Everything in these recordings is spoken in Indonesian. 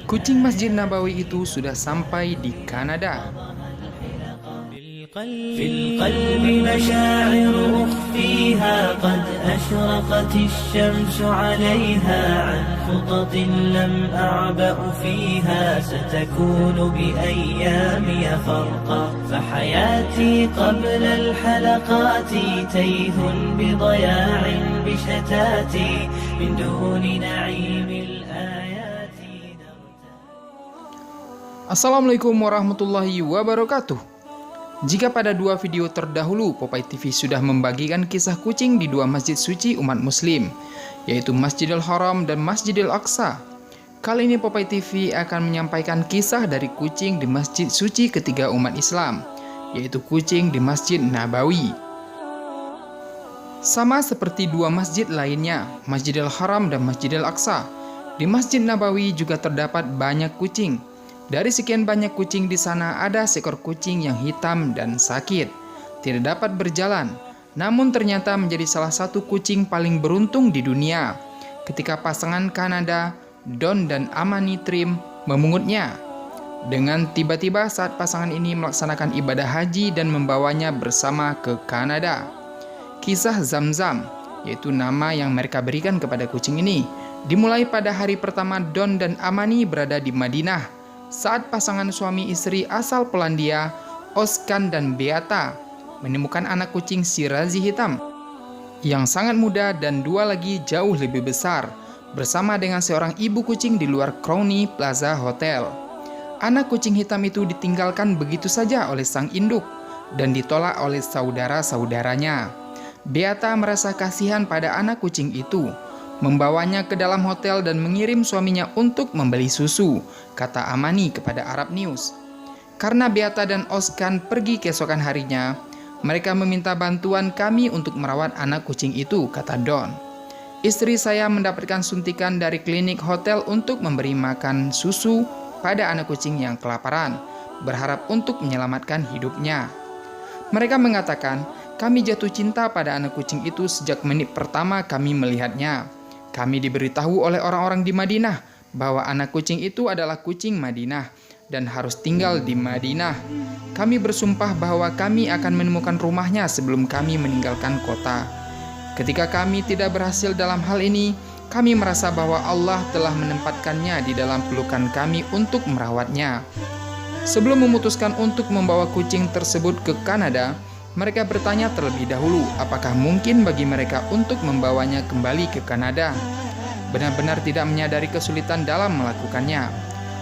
Kucing Masjid Nabawi itu sudah sampai di Kanada. في القلب مشاعر أخفيها قد أشرقت الشمس عليها عن خطط لم أعبأ فيها ستكون بأيامي فرقا فحياتي قبل الحلقات تيه بضياع بشتاتي من دون نعيم الآيات. Assalamualaikum warahmatullahi wabarakatuh. Jika pada dua video terdahulu Popeye TV sudah membagikan kisah kucing di dua masjid suci umat muslim, yaitu Masjidil Haram dan Masjidil Aqsa, kali ini Popeye TV akan menyampaikan kisah dari kucing di masjid suci ketiga umat Islam, yaitu kucing di Masjid Nabawi. Sama seperti dua masjid lainnya, Masjidil Haram dan Masjidil Aqsa, di Masjid Nabawi juga terdapat banyak kucing. Dari sekian banyak kucing di sana, ada seekor kucing yang hitam dan sakit, tidak dapat berjalan. Namun ternyata menjadi salah satu kucing paling beruntung di dunia ketika pasangan Kanada, Don dan Amani Trim, memungutnya. Dengan tiba-tiba saat pasangan ini melaksanakan ibadah haji dan membawanya bersama ke Kanada. Kisah Zamzam, yaitu nama yang mereka berikan kepada kucing ini, dimulai pada hari pertama Don dan Amani berada di Madinah, saat pasangan suami istri asal Polandia, Oskan dan Beata, menemukan anak kucing Shirazi hitam yang sangat muda dan dua lagi jauh lebih besar, bersama dengan seorang ibu kucing di luar Crowne Plaza Hotel. Anak kucing hitam itu ditinggalkan begitu saja oleh sang induk dan ditolak oleh saudara-saudaranya. Beata merasa kasihan pada anak kucing itu, membawanya ke dalam hotel dan mengirim suaminya untuk membeli susu, kata Amani kepada Arab News. Karena Beata dan Oskan pergi keesokan harinya, mereka meminta bantuan kami untuk merawat anak kucing itu, kata Don. Istri saya mendapatkan suntikan dari klinik hotel untuk memberi makan susu pada anak kucing yang kelaparan, berharap untuk menyelamatkan hidupnya. Mereka mengatakan, kami jatuh cinta pada anak kucing itu sejak menit pertama kami melihatnya. Kami diberitahu oleh orang-orang di Madinah bahwa anak kucing itu adalah kucing Madinah dan harus tinggal di Madinah. Kami bersumpah bahwa kami akan menemukan rumahnya sebelum kami meninggalkan kota. Ketika kami tidak berhasil dalam hal ini, kami merasa bahwa Allah telah menempatkannya di dalam pelukan kami untuk merawatnya. Sebelum memutuskan untuk membawa kucing tersebut ke Kanada, mereka bertanya terlebih dahulu apakah mungkin bagi mereka untuk membawanya kembali ke Kanada. Benar-benar tidak menyadari kesulitan dalam melakukannya.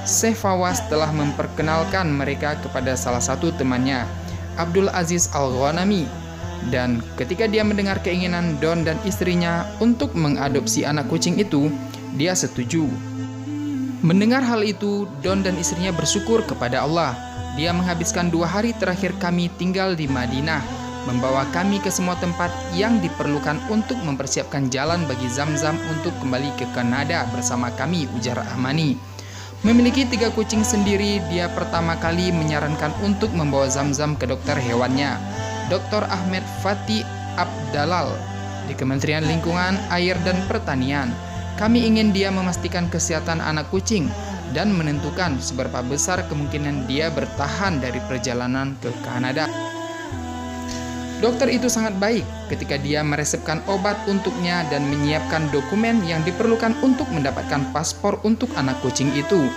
Syekh Fawaz telah memperkenalkan mereka kepada salah satu temannya, Abdul Aziz Al-Ghanami. Dan ketika dia mendengar keinginan Don dan istrinya untuk mengadopsi anak kucing itu, dia setuju. Mendengar hal itu, Don dan istrinya bersyukur kepada Allah. Dia menghabiskan 2 hari terakhir kami tinggal di Madinah, membawa kami ke semua tempat yang diperlukan untuk mempersiapkan jalan bagi Zamzam untuk kembali ke Kanada bersama kami, ujar Amani. Memiliki 3 kucing sendiri, dia pertama kali menyarankan untuk membawa Zamzam ke dokter hewannya, Dr. Ahmed Fatih Abdalal, di Kementerian Lingkungan, Air dan Pertanian. Kami ingin dia memastikan kesehatan anak kucing dan menentukan seberapa besar kemungkinan dia bertahan dari perjalanan ke Kanada. Dokter itu sangat baik ketika dia meresepkan obat untuknya dan menyiapkan dokumen yang diperlukan untuk mendapatkan paspor untuk anak kucing itu.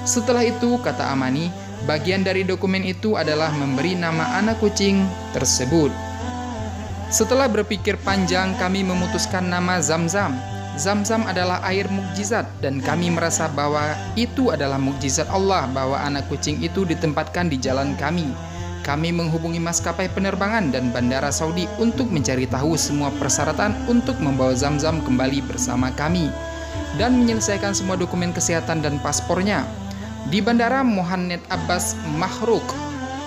Setelah itu, kata Amani, bagian dari dokumen itu adalah memberi nama anak kucing tersebut. Setelah berpikir panjang, kami memutuskan nama Zamzam. Zamzam adalah air mukjizat dan kami merasa bahwa itu adalah mukjizat Allah bahwa anak kucing itu ditempatkan di jalan kami. Kami menghubungi maskapai penerbangan dan bandara Saudi untuk mencari tahu semua persyaratan untuk membawa Zamzam kembali bersama kami dan menyelesaikan semua dokumen kesehatan dan paspornya. Di bandara, Mohamed Abbas Mahruk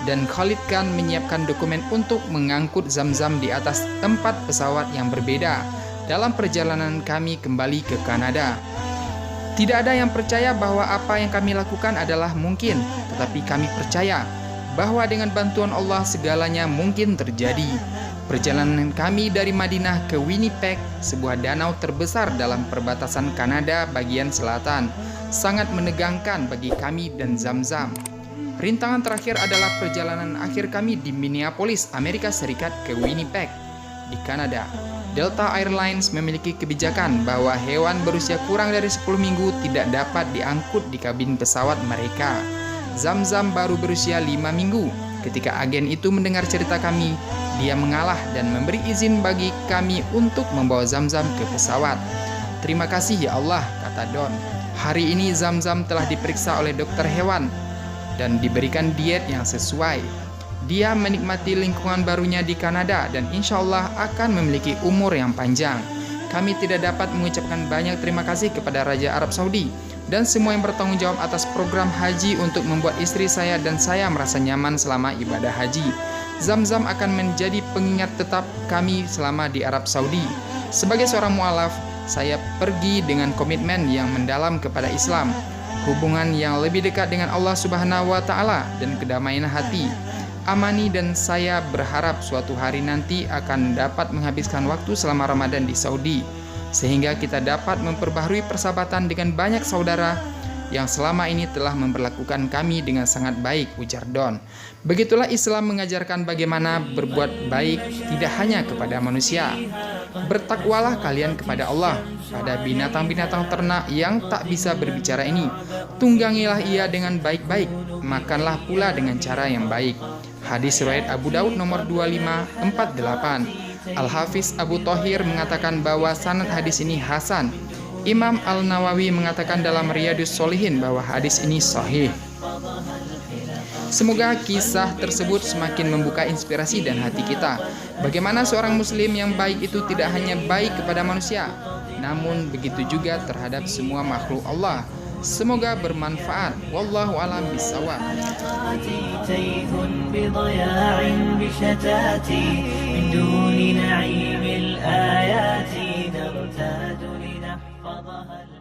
dan Khalid Khan menyiapkan dokumen untuk mengangkut Zamzam di atas 4 pesawat yang berbeda dalam perjalanan kami kembali ke Kanada. Tidak ada yang percaya bahwa apa yang kami lakukan adalah mungkin, tetapi kami percaya bahwa dengan bantuan Allah segalanya mungkin terjadi. Perjalanan kami dari Madinah ke Winnipeg, sebuah danau terbesar dalam perbatasan Kanada bagian selatan, sangat menegangkan bagi kami dan Zamzam. Rintangan terakhir adalah perjalanan akhir kami di Minneapolis, Amerika Serikat ke Winnipeg, di Kanada. Delta Airlines memiliki kebijakan bahwa hewan berusia kurang dari 10 minggu tidak dapat diangkut di kabin pesawat mereka. Zamzam baru berusia 5 minggu. Ketika agen itu mendengar cerita kami, dia mengalah dan memberi izin bagi kami untuk membawa Zamzam ke pesawat. Terima kasih ya Allah, kata Don. Hari ini Zamzam telah diperiksa oleh dokter hewan dan diberikan diet yang sesuai. Dia menikmati lingkungan barunya di Kanada dan insya Allah akan memiliki umur yang panjang. Kami tidak dapat mengucapkan banyak terima kasih kepada Raja Arab Saudi dan semua yang bertanggung jawab atas program haji untuk membuat istri saya dan saya merasa nyaman selama ibadah haji. Zamzam akan menjadi pengingat tetap kami selama di Arab Saudi. Sebagai seorang mu'alaf, saya pergi dengan komitmen yang mendalam kepada Islam, hubungan yang lebih dekat dengan Allah Subhanahu wa Ta'ala, dan kedamaian hati. Amani dan saya berharap suatu hari nanti akan dapat menghabiskan waktu selama Ramadan di Saudi, sehingga kita dapat memperbaharui persahabatan dengan banyak saudara yang selama ini telah memperlakukan kami dengan sangat baik, ujar Don. Begitulah Islam mengajarkan bagaimana berbuat baik tidak hanya kepada manusia. Bertakwalah kalian kepada Allah pada binatang-binatang ternak yang tak bisa berbicara ini. Tunggangilah ia dengan baik-baik, makanlah pula dengan cara yang baik. Hadis riwayat Abu Daud nomor 2548. Al-Hafiz Abu Thohir mengatakan bahwa sanad hadis ini hasan. Imam Al-Nawawi mengatakan dalam Riyadhus Shalihin bahwa hadis ini sahih. Semoga kisah tersebut semakin membuka inspirasi dan hati kita. Bagaimana seorang muslim yang baik itu tidak hanya baik kepada manusia, namun begitu juga terhadap semua makhluk Allah. Semoga bermanfaat. Wallahu a'lam bishawab. من دون نعيم الآيات نرتاد لنحفظها